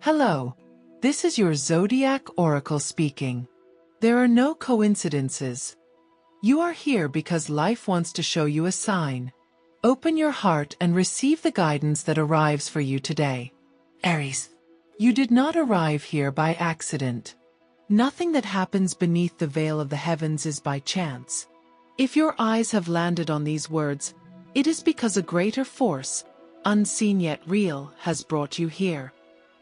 Hello. This is your Zodiac Oracle speaking. There are no coincidences. You are here because life wants to show you a sign. Open your heart and receive the guidance that arrives for you today. Aries. You did not arrive here by accident. Nothing that happens beneath the veil of the heavens is by chance. If your eyes have landed on these words, it is because a greater force, unseen yet real, has brought you here.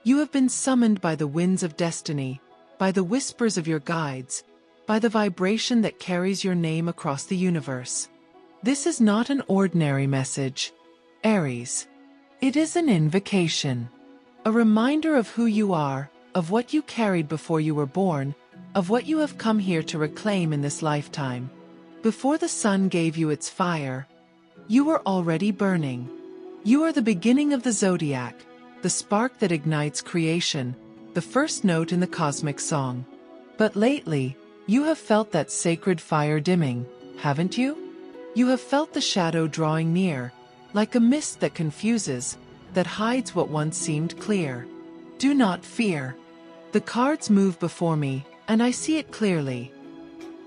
You have been summoned by the winds of destiny, by the whispers of your guides, by the vibration that carries your name across the universe. This is not an ordinary message, Aries. It is an invocation. A reminder of who you are, of what you carried before you were born, of what you have come here to reclaim in this lifetime. Before the sun gave you its fire, you were already burning. You are the beginning of the zodiac, the spark that ignites creation, the first note in the cosmic song. But lately, you have felt that sacred fire dimming, haven't you? You have felt the shadow drawing near, like a mist that confuses, that hides what once seemed clear. Do not fear. The cards move before me, and I see it clearly.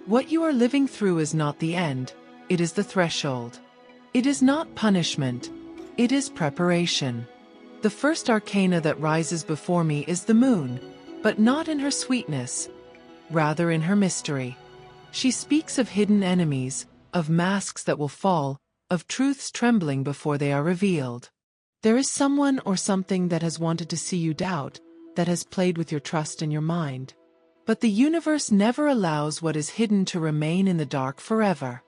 What you are living through is not the end, it is the threshold. It is not punishment, it is preparation. The first arcana that rises before me is the moon, but not in her sweetness, rather in her mystery. She speaks of hidden enemies, of masks that will fall, of truths trembling before they are revealed. There is someone or something that has wanted to see you doubt, that has played with your trust and your mind. But the universe never allows what is hidden to remain in the dark forever.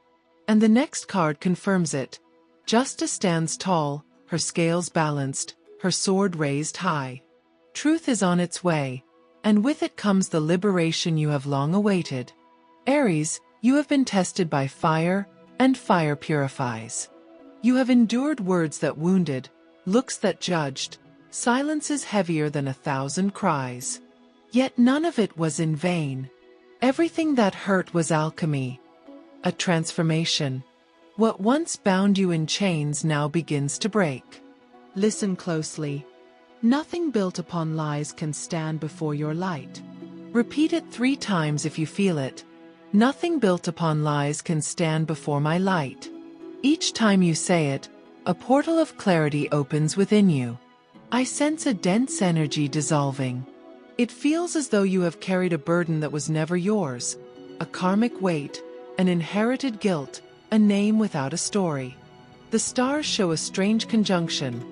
And the next card confirms it. Justice stands tall, her scales balanced, her sword raised high. Truth is on its way, and with it comes the liberation you have long awaited. Aries, you have been tested by fire, and fire purifies. You have endured words that wounded, looks that judged, silences heavier than 1,000 cries. Yet none of it was in vain. Everything that hurt was alchemy, a transformation. What once bound you in chains now begins to break. Listen closely. Nothing built upon lies can stand before your light. Repeat it 3 times if you feel it. Nothing built upon lies can stand before my light. Each time you say it, a portal of clarity opens within you. I sense a dense energy dissolving. It feels as though you have carried a burden that was never yours, a karmic weight, an inherited guilt, a name without a story. The stars show a strange conjunction.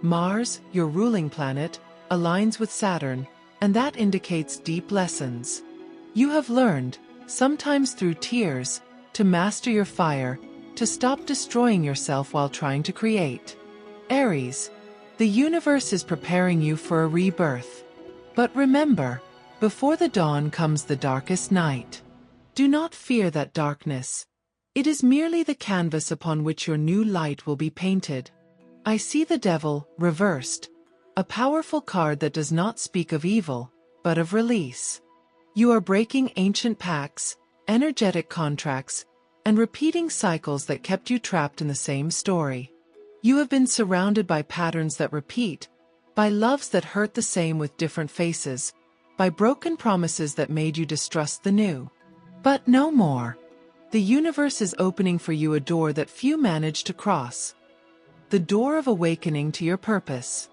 Mars, your ruling planet, aligns with Saturn, and that indicates deep lessons. You have learned, sometimes through tears, to master your fire, to stop destroying yourself while trying to create. Aries, the universe is preparing you for a rebirth. But remember, before the dawn comes the darkest night. Do not fear that darkness. It is merely the canvas upon which your new light will be painted. I see the devil, reversed, a powerful card that does not speak of evil, but of release. You are breaking ancient pacts, energetic contracts, and repeating cycles that kept you trapped in the same story. You have been surrounded by patterns that repeat, by loves that hurt the same with different faces, by broken promises that made you distrust the new. But no more. The universe is opening for you a door that few manage to cross. The door of awakening to your purpose.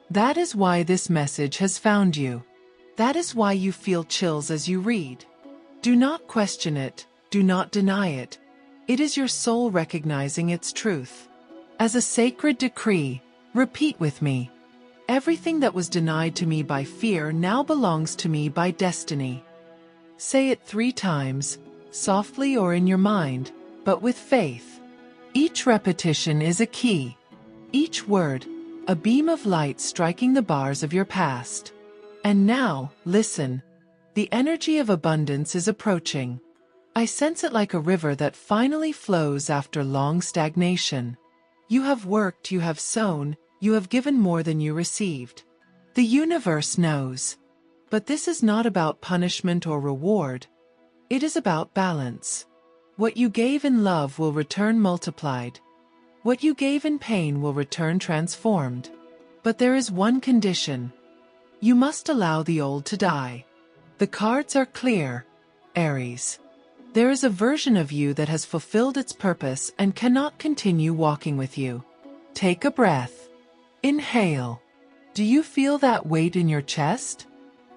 That is why this message has found you. That is why you feel chills as you read. Do not question it, do not deny it. It is your soul recognizing its truth. As a sacred decree, repeat with me. Everything that was denied to me by fear now belongs to me by destiny. Say it 3 times, softly or in your mind, but with faith. Each repetition is a key. Each word, a beam of light striking the bars of your past. And now, listen. The energy of abundance is approaching. I sense it like a river that finally flows after long stagnation. You have worked, you have sown, you have given more than you received. The universe knows. But this is not about punishment or reward. It is about balance. What you gave in love will return multiplied. What you gave in pain will return transformed. But there is one condition. You must allow the old to die. The cards are clear, Aries. There is a version of you that has fulfilled its purpose and cannot continue walking with you. Take a breath. Inhale. Do you feel that weight in your chest?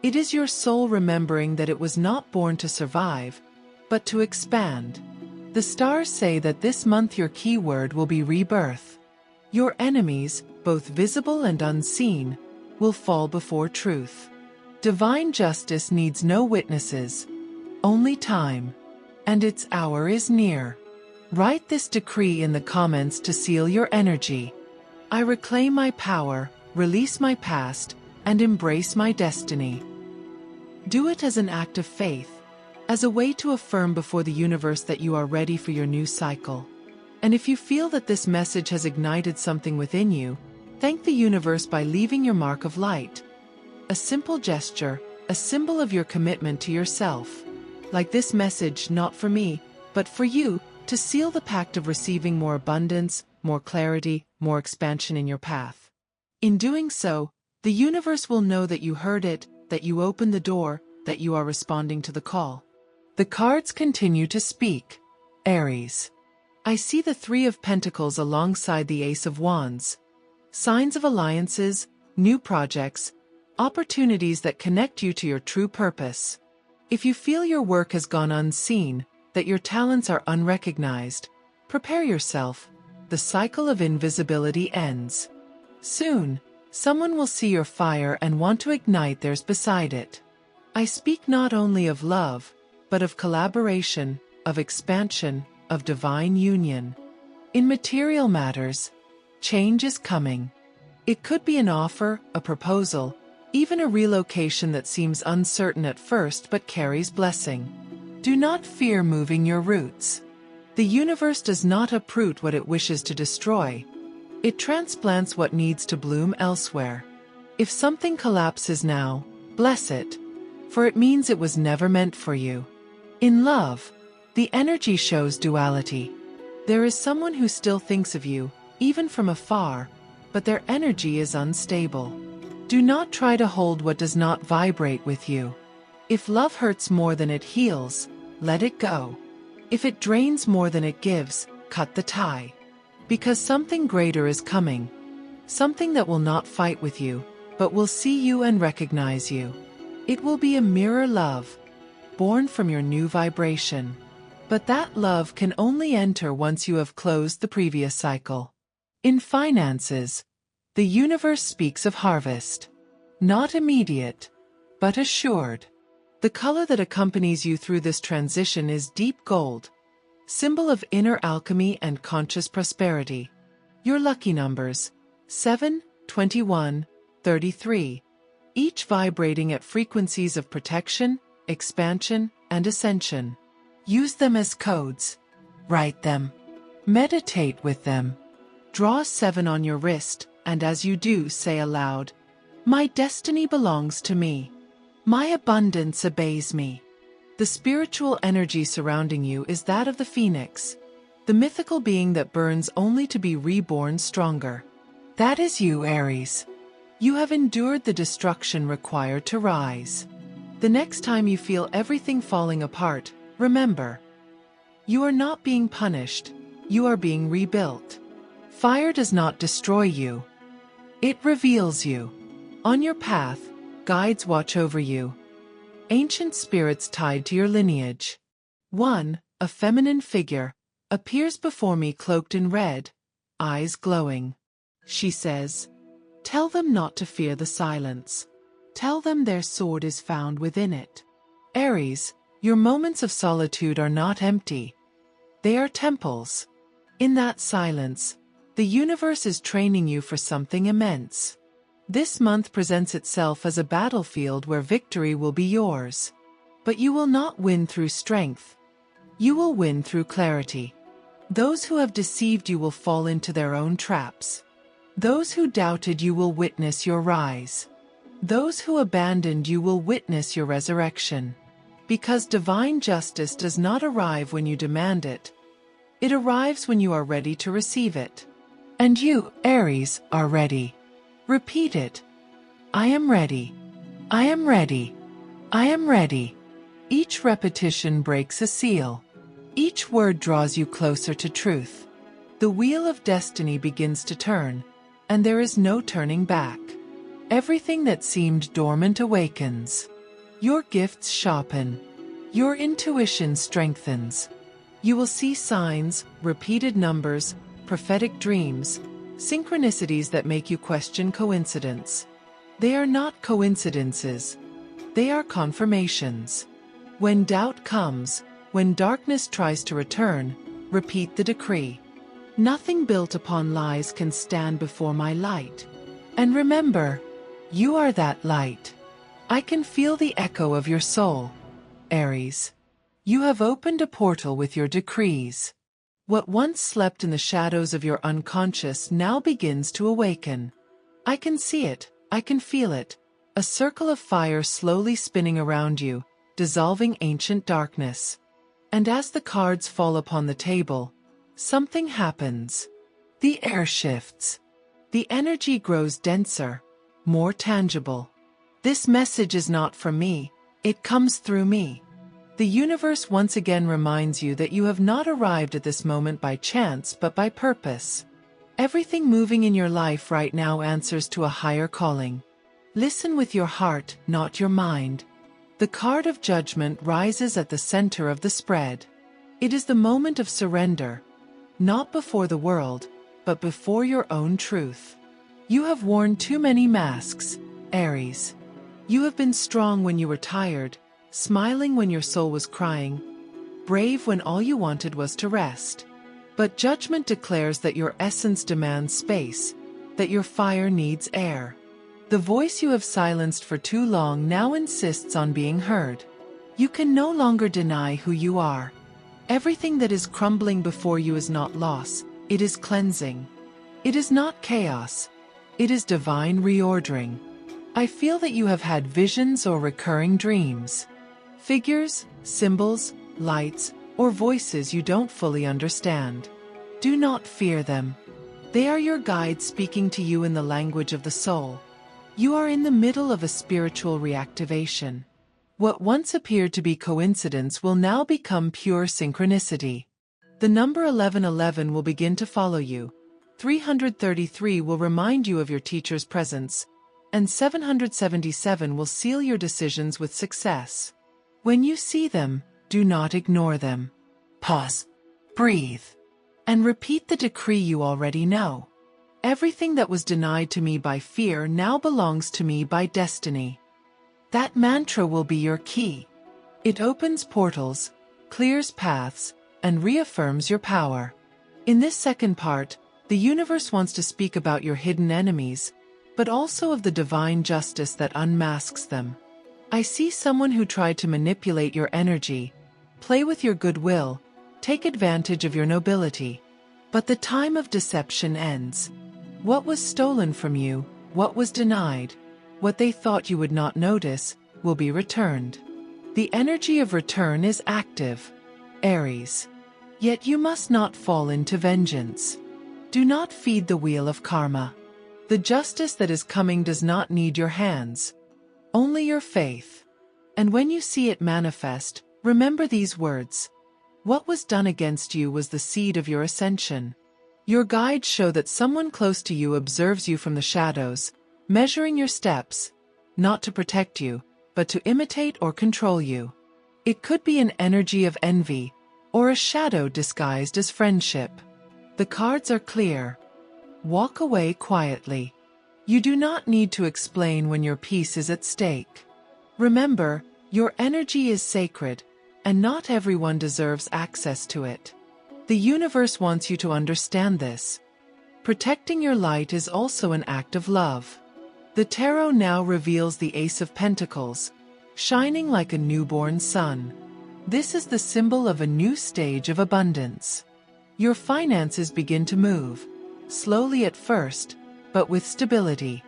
It is your soul remembering that it was not born to survive, but to expand. The stars say that this month your keyword will be rebirth. Your enemies, both visible and unseen, will fall before truth. Divine justice needs no witnesses, only time. And its hour is near. Write this decree in the comments to seal your energy. I reclaim my power, release my past, and embrace my destiny. Do it as an act of faith, as a way to affirm before the universe that you are ready for your new cycle. And if you feel that this message has ignited something within you, thank the universe by leaving your mark of light. A simple gesture, a symbol of your commitment to yourself. Like this message, not for me, but for you, to seal the pact of receiving more abundance, more clarity, more expansion in your path. In doing so, the universe will know that you heard it, that you opened the door, that you are responding to the call. The cards continue to speak. Aries. I see the Three of Pentacles alongside the Ace of Wands. Signs of alliances, new projects, opportunities that connect you to your true purpose. If you feel your work has gone unseen, that your talents are unrecognized, prepare yourself. The cycle of invisibility ends. Soon, someone will see your fire and want to ignite theirs beside it. I speak not only of love, but of collaboration, of expansion, of divine union. In material matters, change is coming. It could be an offer, a proposal, even a relocation that seems uncertain at first but carries blessing. Do not fear moving your roots. The universe does not uproot what it wishes to destroy. It transplants what needs to bloom elsewhere. If something collapses now, bless it, for it means it was never meant for you. In love, the energy shows duality. There is someone who still thinks of you, even from afar, but their energy is unstable. Do not try to hold what does not vibrate with you. If love hurts more than it heals, let it go. If it drains more than it gives, cut the tie. Because something greater is coming. Something that will not fight with you, but will see you and recognize you. It will be a mirror love, born from your new vibration. But that love can only enter once you have closed the previous cycle. In finances, the universe speaks of harvest. Not immediate, but assured. The color that accompanies you through this transition is deep gold, symbol of inner alchemy and conscious prosperity. Your lucky numbers: 7, 21, 33, each vibrating at frequencies of protection, expansion, and ascension. Use them as codes. Write them. Meditate with them. Draw 7 on your wrist, and as you do, say aloud, "My destiny belongs to me. My abundance obeys me." The spiritual energy surrounding you is that of the phoenix, the mythical being that burns only to be reborn stronger. That is you, Aries. You have endured the destruction required to rise. The next time you feel everything falling apart, remember, you are not being punished, you are being rebuilt. Fire does not destroy you. It reveals you. On your path, guides watch over you. Ancient spirits tied to your lineage. 1. A feminine figure appears before me cloaked in red, eyes glowing. She says, "Tell them not to fear the silence. Tell them their sword is found within it." Aries, your moments of solitude are not empty. They are temples. In that silence, the universe is training you for something immense. This month presents itself as a battlefield where victory will be yours. But you will not win through strength. You will win through clarity. Those who have deceived you will fall into their own traps. Those who doubted you will witness your rise. Those who abandoned you will witness your resurrection. Because divine justice does not arrive when you demand it. It arrives when you are ready to receive it. And you, Aries, are ready. Repeat it. I am ready. I am ready. I am ready. Each repetition breaks a seal. Each word draws you closer to truth. The wheel of destiny begins to turn, and there is no turning back. Everything that seemed dormant awakens. Your gifts sharpen. Your intuition strengthens. You will see signs, repeated numbers, prophetic dreams, synchronicities that make you question coincidence. They are not coincidences. They are confirmations. When doubt comes, when darkness tries to return, repeat the decree. Nothing built upon lies can stand before my light. And remember, you are that light. I can feel the echo of your soul, Aries. You have opened a portal with your decrees. What once slept in the shadows of your unconscious now begins to awaken. I can see it, I can feel it. A circle of fire slowly spinning around you, dissolving ancient darkness. And as the cards fall upon the table, something happens. The air shifts. The energy grows denser, more tangible. This message is not from me, it comes through me. The universe once again reminds you that you have not arrived at this moment by chance but by purpose. Everything moving in your life right now answers to a higher calling. Listen with your heart, not your mind. The card of judgment rises at the center of the spread. It is the moment of surrender, not before the world, but before your own truth. You have worn too many masks, Aries. You have been strong when you were tired, smiling when your soul was crying, brave when all you wanted was to rest. But judgment declares that your essence demands space, that your fire needs air. The voice you have silenced for too long now insists on being heard. You can no longer deny who you are. Everything that is crumbling before you is not loss, it is cleansing. It is not chaos, it is divine reordering. I feel that you have had visions or recurring dreams. Figures, symbols, lights, or voices you don't fully understand. Do not fear them. They are your guides speaking to you in the language of the soul. You are in the middle of a spiritual reactivation. What once appeared to be coincidence will now become pure synchronicity. The number 1111 will begin to follow you. 333 will remind you of your teacher's presence, and 777 will seal your decisions with success. When you see them, do not ignore them. Pause, breathe, and repeat the decree you already know. Everything that was denied to me by fear now belongs to me by destiny. That mantra will be your key. It opens portals, clears paths, and reaffirms your power. In this second part, the universe wants to speak about your hidden enemies, but also of the divine justice that unmasks them. I see someone who tried to manipulate your energy, play with your goodwill, take advantage of your nobility. But the time of deception ends. What was stolen from you, what was denied, what they thought you would not notice, will be returned. The energy of return is active, Aries. Yet you must not fall into vengeance. Do not feed the wheel of karma. The justice that is coming does not need your hands, only your faith. And when you see it manifest, remember these words. What was done against you was the seed of your ascension. Your guides show that someone close to you observes you from the shadows, measuring your steps, not to protect you, but to imitate or control you. It could be an energy of envy, or a shadow disguised as friendship. The cards are clear. Walk away quietly. You do not need to explain when your peace is at stake. Remember, your energy is sacred, and not everyone deserves access to it. The universe wants you to understand this. Protecting your light is also an act of love. The tarot now reveals the Ace of Pentacles, shining like a newborn sun. This is the symbol of a new stage of abundance. Your finances begin to move, slowly at first, but with stability.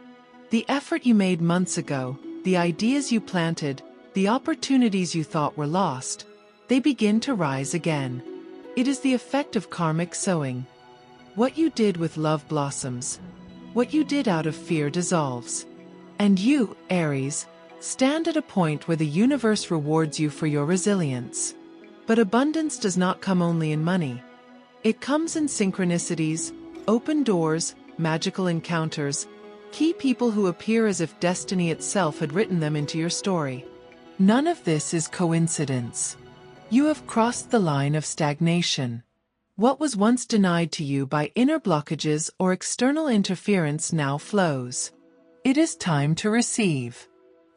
The effort you made months ago, the ideas you planted, the opportunities you thought were lost, they begin to rise again. It is the effect of karmic sowing. What you did with love blossoms. What you did out of fear dissolves. And you, Aries, Stand at a point where the universe rewards you for your resilience. But abundance does not come only in money. It comes in synchronicities, open doors, magical encounters, key people who appear as if destiny itself had written them into your story. None of this is coincidence. You have crossed the line of stagnation. What was once denied to you by inner blockages or external interference now flows. It is time to receive.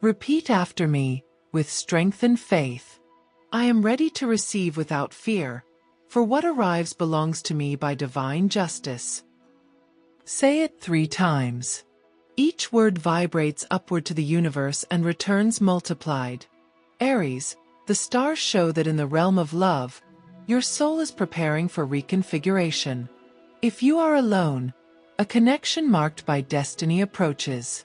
Repeat after me, with strength and faith. I am ready to receive without fear, for what arrives belongs to me by divine justice. Say it 3 times. Each word vibrates upward to the universe and returns multiplied. Aries, the stars show that in the realm of love, your soul is preparing for reconfiguration. If you are alone, a connection marked by destiny approaches.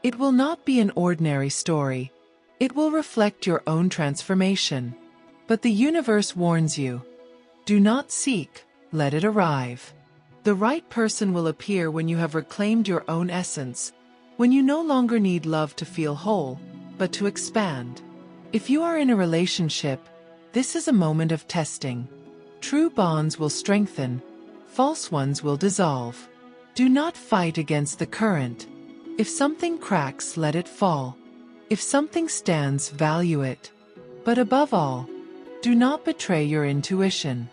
It will not be an ordinary story. It will reflect your own transformation. But the universe warns you. Do not seek, let it arrive. The right person will appear when you have reclaimed your own essence, when you no longer need love to feel whole, but to expand. If you are in a relationship, this is a moment of testing. True bonds will strengthen, false ones will dissolve. Do not fight against the current. If something cracks, let it fall. If something stands, value it. But above all, do not betray your intuition.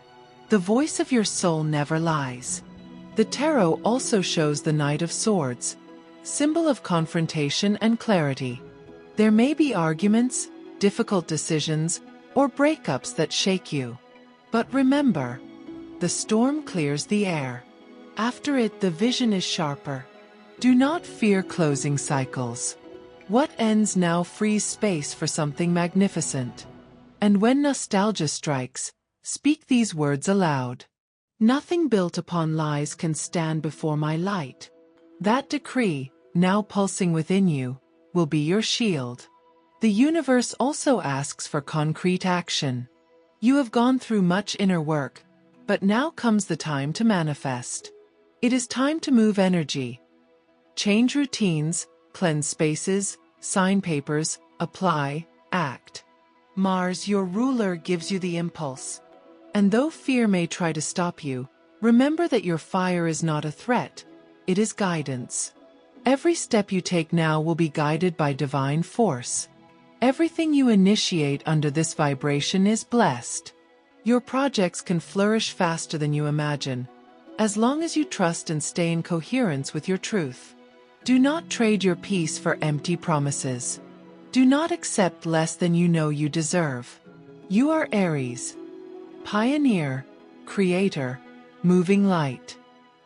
The voice of your soul never lies. The tarot also shows the Knight of Swords, symbol of confrontation and clarity. There may be arguments, difficult decisions, or breakups that shake you. But remember, the storm clears the air. After it, the vision is sharper. Do not fear closing cycles. What ends now frees space for something magnificent. And when nostalgia strikes, speak these words aloud. Nothing built upon lies can stand before my light. That decree, now pulsing within you, will be your shield. The universe also asks for concrete action. You have gone through much inner work, but now comes the time to manifest. It is time to move energy. Change routines, cleanse spaces, sign papers, apply, act. Mars, your ruler, gives you the impulse. And though fear may try to stop you, remember that your fire is not a threat, it is guidance. Every step you take now will be guided by divine force. Everything you initiate under this vibration is blessed. Your projects can flourish faster than you imagine, as long as you trust and stay in coherence with your truth. Do not trade your peace for empty promises. Do not accept less than you know you deserve. You are Aries. Pioneer, creator, moving light.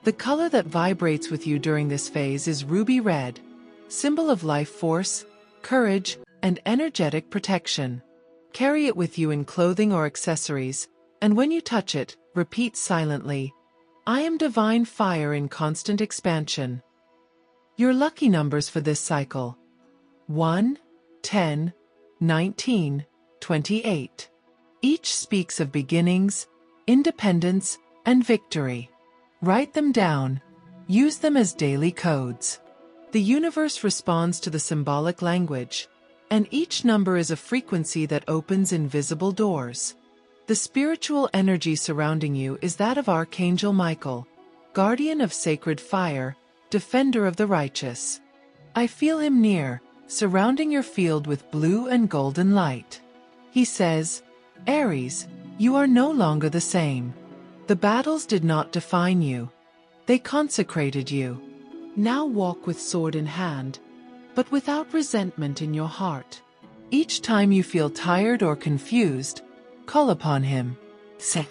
The color that vibrates with you during this phase is ruby red, symbol of life force, courage, and energetic protection. Carry it with you in clothing or accessories, and when you touch it, repeat silently, I am divine fire in constant expansion. Your lucky numbers for this cycle: 1, 10, 19, 28. Each speaks of beginnings, independence, and victory. Write them down. Use them as daily codes. The universe responds to the symbolic language, and each number is a frequency that opens invisible doors. The spiritual energy surrounding you is that of Archangel Michael, guardian of sacred fire, defender of the righteous. I feel him near, surrounding your field with blue and golden light. He says, Aries, you are no longer the same. The battles did not define you. They consecrated you. Now walk with sword in hand, but without resentment in your heart. Each time you feel tired or confused, call upon him. Say,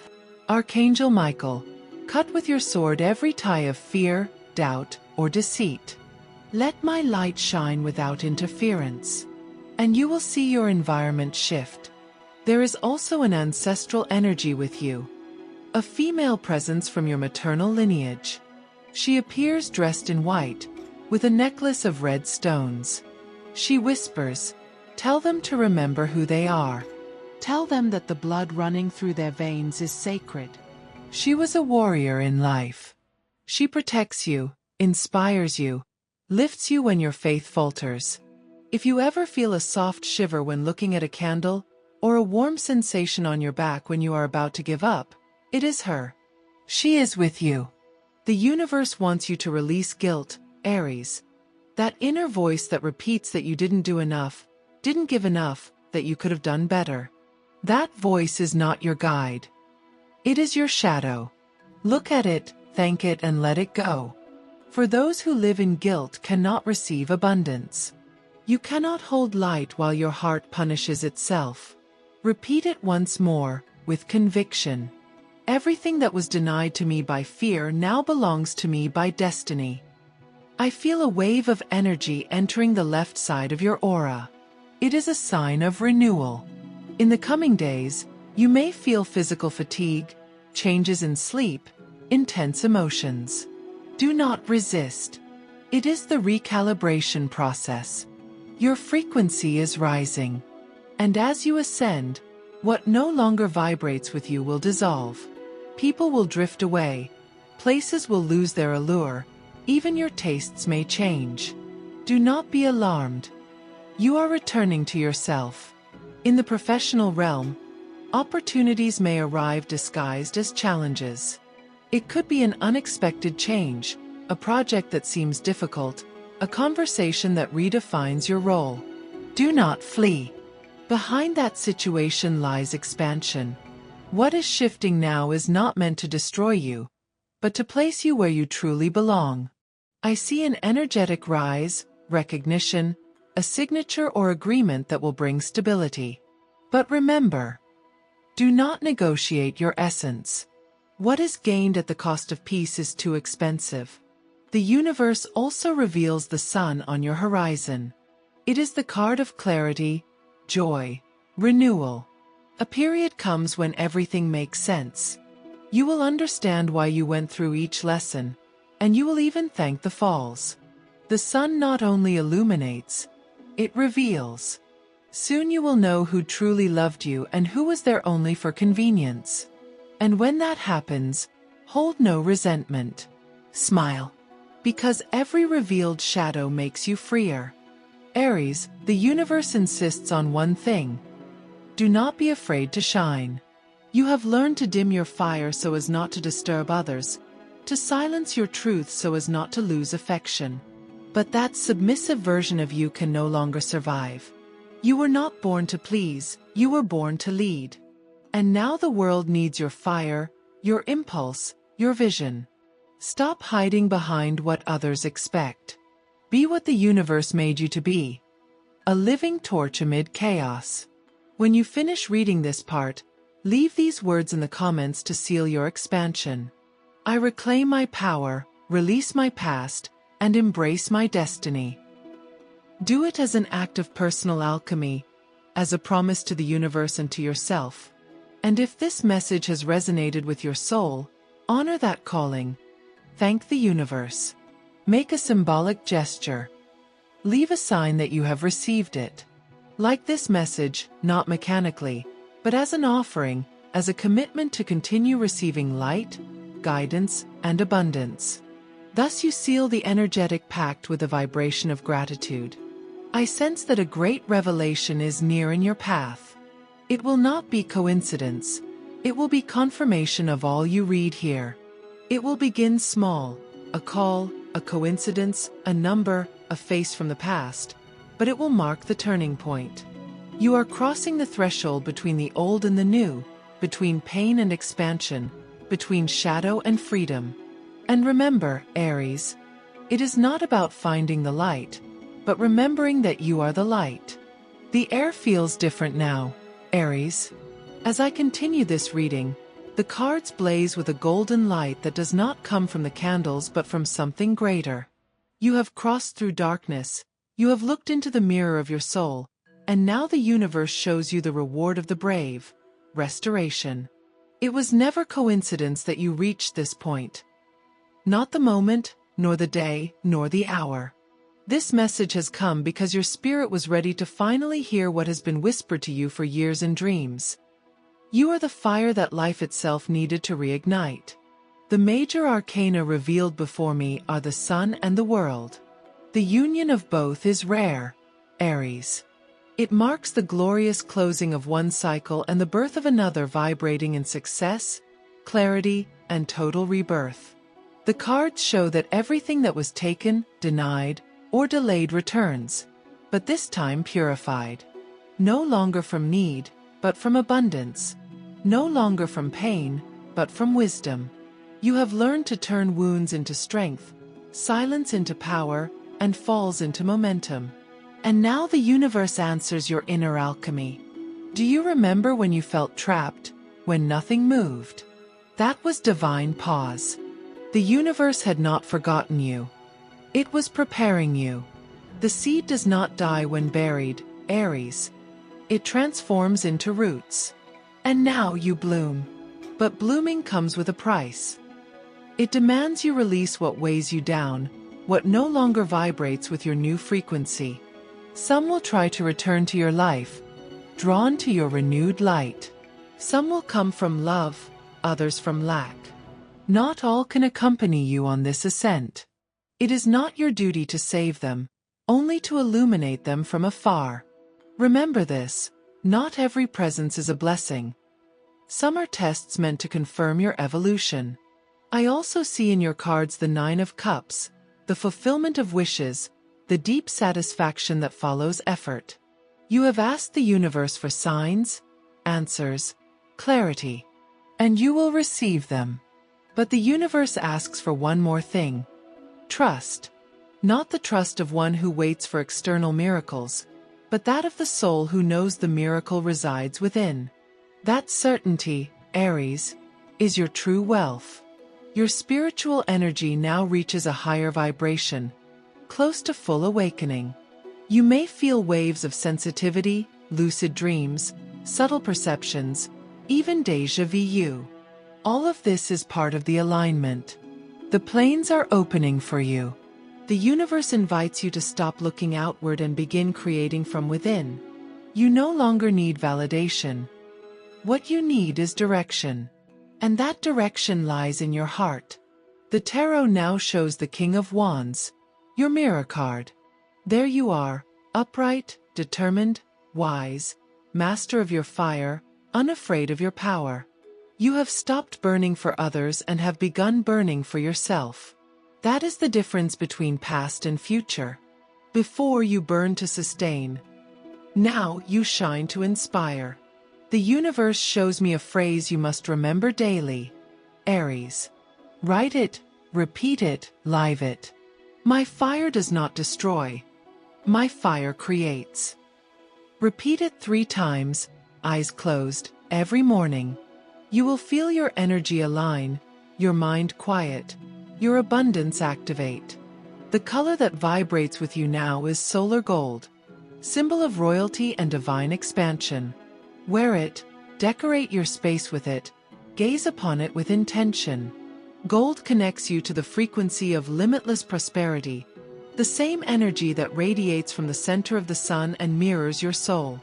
Archangel Michael, cut with your sword every tie of fear, doubt, or deceit. Let my light shine without interference, and you will see your environment shift. There is also an ancestral energy with you, a female presence from your maternal lineage. She appears dressed in white, with a necklace of red stones. She whispers, tell them to remember who they are. Tell them that the blood running through their veins is sacred. She was a warrior in life. She protects you, inspires you, lifts you when your faith falters. If you ever feel a soft shiver when looking at a candle, or a warm sensation on your back when you are about to give up, it is her. She is with you. The universe wants you to release guilt, Aries. That inner voice that repeats that you didn't do enough, didn't give enough, that you could have done better. That voice is not your guide. It is your shadow. Look at it, thank it, and let it go. For those who live in guilt cannot receive abundance. You cannot hold light while your heart punishes itself. Repeat it once more, with conviction. Everything that was denied to me by fear now belongs to me by destiny. I feel a wave of energy entering the left side of your aura. It is a sign of renewal. In the coming days, you may feel physical fatigue, changes in sleep, intense emotions. Do not resist. It is the recalibration process. Your frequency is rising. And as you ascend, what no longer vibrates with you will dissolve. People will drift away. Places will lose their allure. Even your tastes may change. Do not be alarmed. You are returning to yourself. In the professional realm, opportunities may arrive disguised as challenges. It could be an unexpected change, a project that seems difficult, a conversation that redefines your role. Do not flee. Behind that situation lies expansion. What is shifting now is not meant to destroy you, but to place you where you truly belong. I see an energetic rise, recognition, a signature or agreement that will bring stability. But remember, do not negotiate your essence. What is gained at the cost of peace is too expensive. The universe also reveals the sun on your horizon. It is the card of clarity, joy, renewal. A period comes when everything makes sense. You will understand why you went through each lesson, and you will even thank the falls. The sun not only illuminates, it reveals. Soon you will know who truly loved you and who was there only for convenience. And when that happens, hold no resentment. Smile. Because every revealed shadow makes you freer. Aries, the universe insists on one thing. Do not be afraid to shine. You have learned to dim your fire so as not to disturb others, to silence your truth so as not to lose affection. But that submissive version of you can no longer survive. You were not born to please, you were born to lead. And now the world needs your fire, your impulse, your vision. Stop hiding behind what others expect. Be what the universe made you to be. A living torch amid chaos. When you finish reading this part, leave these words in the comments to seal your expansion. I reclaim my power, release my past, and embrace my destiny. Do it as an act of personal alchemy, as a promise to the universe and to yourself. And if this message has resonated with your soul, honor that calling. Thank the universe. Make a symbolic gesture. Leave a sign that you have received it. Like this message, not mechanically, but as an offering, as a commitment to continue receiving light, guidance, and abundance. Thus you seal the energetic pact with a vibration of gratitude. I sense that a great revelation is near in your path. It will not be coincidence. It will be confirmation of all you read here. It will begin small, a call, a coincidence, a number, a face from the past, but it will mark the turning point. You are crossing the threshold between the old and the new, between pain and expansion, between shadow and freedom. And remember, Aries, it is not about finding the light, but remembering that you are the light. The air feels different now, Aries. As I continue this reading, the cards blaze with a golden light that does not come from the candles but from something greater. You have crossed through darkness, you have looked into the mirror of your soul, and now the universe shows you the reward of the brave, restoration. It was never coincidence that you reached this point. Not the moment, nor the day, nor the hour. This message has come because your spirit was ready to finally hear what has been whispered to you for years in dreams. You are the fire that life itself needed to reignite. The major arcana revealed before me are the sun and the world. The union of both is rare. Aries. It marks the glorious closing of one cycle and the birth of another, vibrating in success, clarity, and total rebirth. The cards show that everything that was taken, denied, or delayed returns, but this time purified. No longer from need, but from abundance. No longer from pain, but from wisdom. You have learned to turn wounds into strength, silence into power, and falls into momentum. And now the universe answers your inner alchemy. Do you remember when you felt trapped, when nothing moved? That was divine pause. The universe had not forgotten you. It was preparing you. The seed does not die when buried, Aries. It transforms into roots. And now you bloom. But blooming comes with a price. It demands you release what weighs you down, what no longer vibrates with your new frequency. Some will try to return to your life, drawn to your renewed light. Some will come from love, others from lack. Not all can accompany you on this ascent. It is not your duty to save them, only to illuminate them from afar. Remember this, not every presence is a blessing. Some are tests meant to confirm your evolution. I also see in your cards the Nine of Cups, the fulfillment of wishes, the deep satisfaction that follows effort. You have asked the universe for signs, answers, clarity, and you will receive them. But the universe asks for one more thing: trust. Not the trust of one who waits for external miracles, but that of the soul who knows the miracle resides within. That certainty, Aries, is your true wealth. Your spiritual energy now reaches a higher vibration, close to full awakening. You may feel waves of sensitivity, lucid dreams, subtle perceptions, even déjà vu. All of this is part of the alignment. The planes are opening for you. The universe invites you to stop looking outward and begin creating from within. You no longer need validation. What you need is direction. And that direction lies in your heart. The tarot now shows the King of Wands, your mirror card. There you are, upright, determined, wise, master of your fire, unafraid of your power. You have stopped burning for others and have begun burning for yourself. That is the difference between past and future. Before you burn to sustain. Now you shine to inspire. The universe shows me a phrase you must remember daily. Aries. Write it, repeat it, live it. My fire does not destroy. My fire creates. Repeat it 3 times, eyes closed, every morning. You will feel your energy align, your mind quiet, your abundance activate. The color that vibrates with you now is solar gold, symbol of royalty and divine expansion. Wear it, decorate your space with it, gaze upon it with intention. Gold connects you to the frequency of limitless prosperity, the same energy that radiates from the center of the sun and mirrors your soul.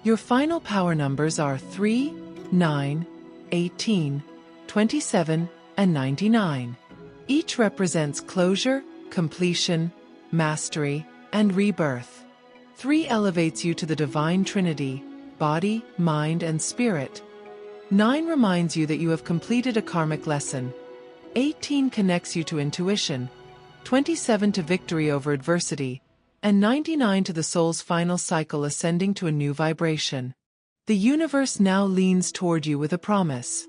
Your final power numbers are 3, 9, 18, 27, and 99. Each represents closure, completion, mastery, and rebirth. 3 elevates you to the divine trinity, body, mind, and spirit. 9 reminds you that you have completed a karmic lesson. 18 connects you to intuition, 27 to victory over adversity, and 99 to the soul's final cycle ascending to a new vibration. The universe now leans toward you with a promise.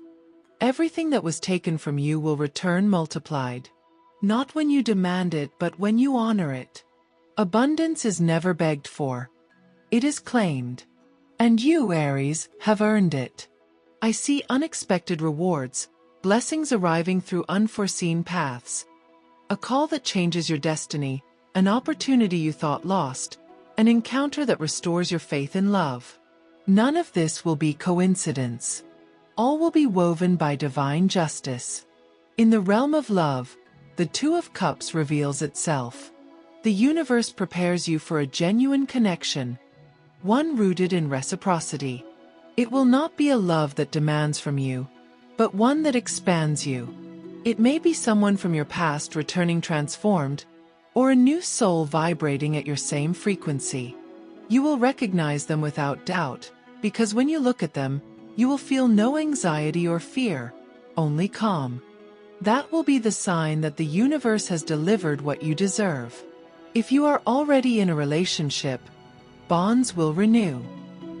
Everything that was taken from you will return multiplied. Not when you demand it, but when you honor it. Abundance is never begged for. It is claimed. And you, Aries, have earned it. I see unexpected rewards, blessings arriving through unforeseen paths. A call that changes your destiny, an opportunity you thought lost, an encounter that restores your faith in love. None of this will be coincidence. All will be woven by divine justice. In the realm of love, the Two of Cups reveals itself. The universe prepares you for a genuine connection, one rooted in reciprocity. It will not be a love that demands from you, but one that expands you. It may be someone from your past returning transformed, or a new soul vibrating at your same frequency. You will recognize them without doubt, because when you look at them, you will feel no anxiety or fear, only calm. That will be the sign that the universe has delivered what you deserve. If you are already in a relationship, bonds will renew.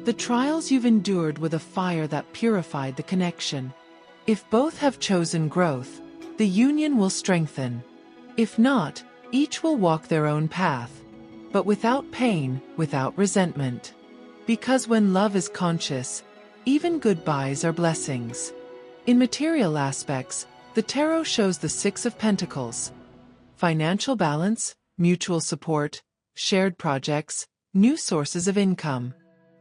The trials you've endured with a fire that purified the connection. If both have chosen growth, the union will strengthen. If not, each will walk their own path, but without pain, without resentment. Because when love is conscious, even goodbyes are blessings. In material aspects, the tarot shows the Six of Pentacles. Financial balance, mutual support, shared projects, new sources of income.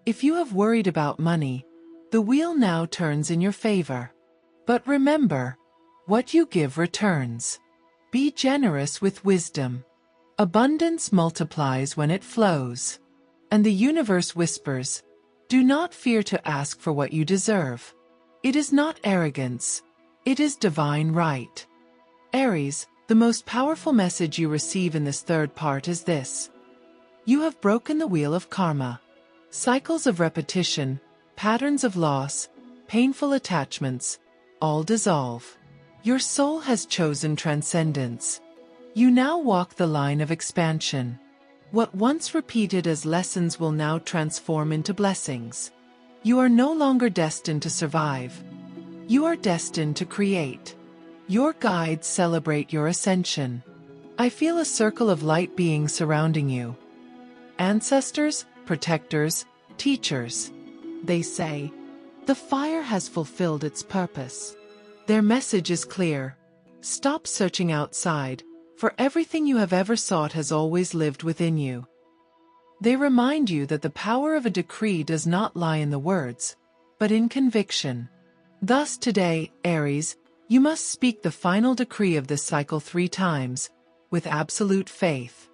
If you have worried about money, the wheel now turns in your favor. But remember, what you give returns. Be generous with wisdom. Abundance multiplies when it flows. And the universe whispers, do not fear to ask for what you deserve. It is not arrogance. It is divine right. Aries, the most powerful message you receive in this third part is this. You have broken the wheel of karma. Cycles of repetition, patterns of loss, painful attachments, all dissolve. Your soul has chosen transcendence. You now walk the line of expansion. What once repeated as lessons will now transform into blessings. You are no longer destined to survive. You are destined to create. Your guides celebrate your ascension. I feel a circle of light beings surrounding you. Ancestors, protectors, teachers. They say, the fire has fulfilled its purpose. Their message is clear. Stop searching outside, for everything you have ever sought has always lived within you. They remind you that the power of a decree does not lie in the words, but in conviction. Thus today, Aries, you must speak the final decree of this cycle 3 times, with absolute faith.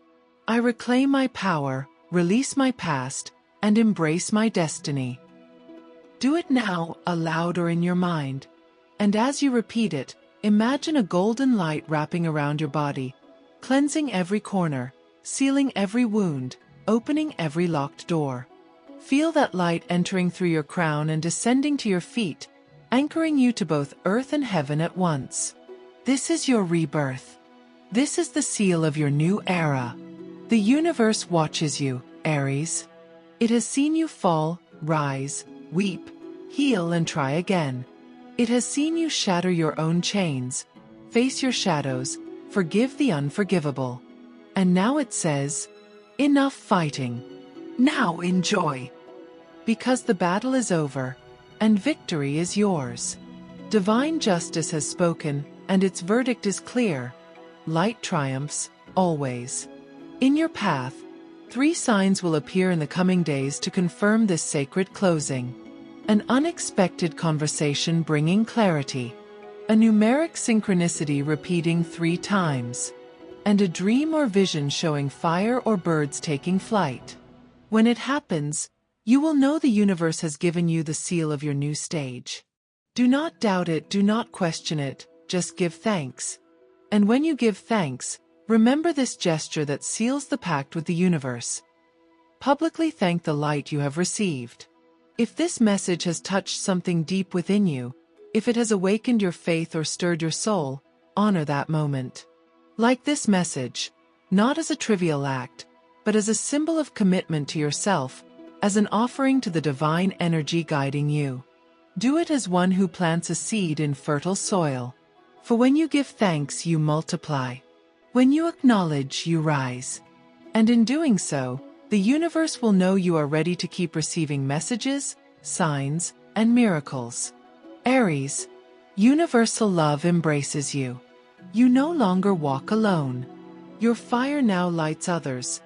I reclaim my power, release my past, and embrace my destiny. Do it now, aloud or in your mind. And as you repeat it, imagine a golden light wrapping around your body, cleansing every corner, sealing every wound, opening every locked door. Feel that light entering through your crown and descending to your feet, anchoring you to both earth and heaven at once. This is your rebirth. This is the seal of your new era. The universe watches you, Aries. It has seen you fall, rise, weep, heal and try again. It has seen you shatter your own chains, face your shadows, forgive the unforgivable. And now it says, enough fighting. Now enjoy. Because the battle is over, and victory is yours. Divine justice has spoken, and its verdict is clear. Light triumphs, always. In your path, 3 signs will appear in the coming days to confirm this sacred closing. An unexpected conversation bringing clarity. A numeric synchronicity repeating 3 times. And a dream or vision showing fire or birds taking flight. When it happens, you will know the universe has given you the seal of your new stage. Do not doubt it, do not question it, just give thanks. And when you give thanks, remember this gesture that seals the pact with the universe. Publicly thank the light you have received. If this message has touched something deep within you, if it has awakened your faith or stirred your soul, honor that moment. Like this message, not as a trivial act, but as a symbol of commitment to yourself, as an offering to the divine energy guiding you. Do it as one who plants a seed in fertile soil. For when you give thanks, you multiply. When you acknowledge, you rise. And in doing so, the universe will know you are ready to keep receiving messages, signs, and miracles. Aries, universal love embraces you. You no longer walk alone. Your fire now lights others.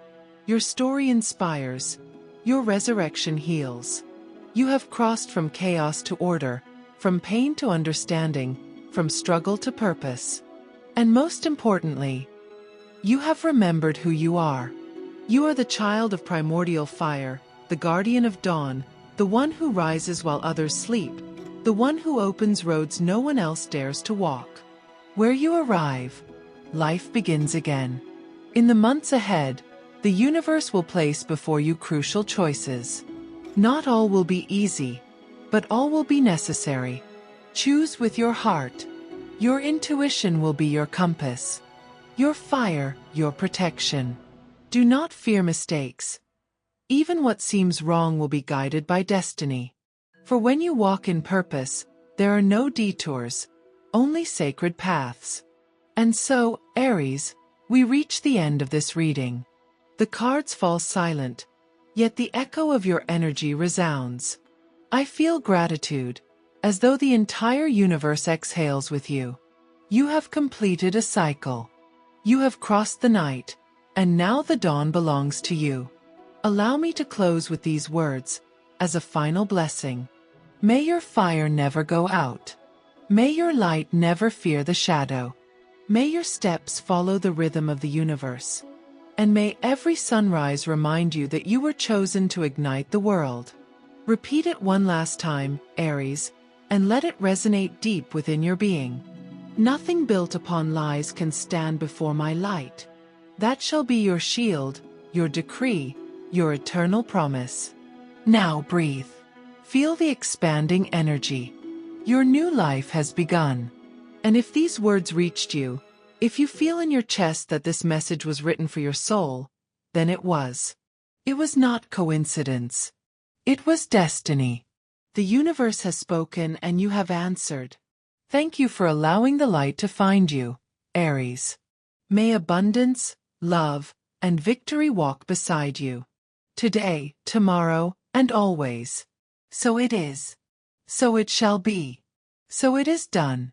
Your story inspires. Your resurrection heals. You have crossed from chaos to order, from pain to understanding, from struggle to purpose. And most importantly, you have remembered who you are. You are the child of primordial fire, the guardian of dawn, the one who rises while others sleep, the one who opens roads no one else dares to walk. Where you arrive, life begins again. In the months ahead, The universe will place before you crucial choices. Not all will be easy, but all will be necessary. Choose with your heart. Your intuition will be your compass. Your fire, your protection. Do not fear mistakes. Even what seems wrong will be guided by destiny. For when you walk in purpose, there are no detours, only sacred paths. And so, Aries, we reach the end of this reading. The cards fall silent, yet the echo of your energy resounds. I feel gratitude, as though the entire universe exhales with you. You have completed a cycle. You have crossed the night, and now the dawn belongs to you. Allow me to close with these words, as a final blessing. May your fire never go out. May your light never fear the shadow. May your steps follow the rhythm of the universe. And may every sunrise remind you that you were chosen to ignite the world. Repeat it one last time, Aries, and let it resonate deep within your being. Nothing built upon lies can stand before my light. That shall be your shield, your decree, your eternal promise. Now breathe. Feel the expanding energy. Your new life has begun. And if these words reached you, if you feel in your chest that this message was written for your soul, then it was. It was not coincidence. It was destiny. The universe has spoken and you have answered. Thank you for allowing the light to find you, Aries. May abundance, love, and victory walk beside you. Today, tomorrow, and always. So it is. So it shall be. So it is done.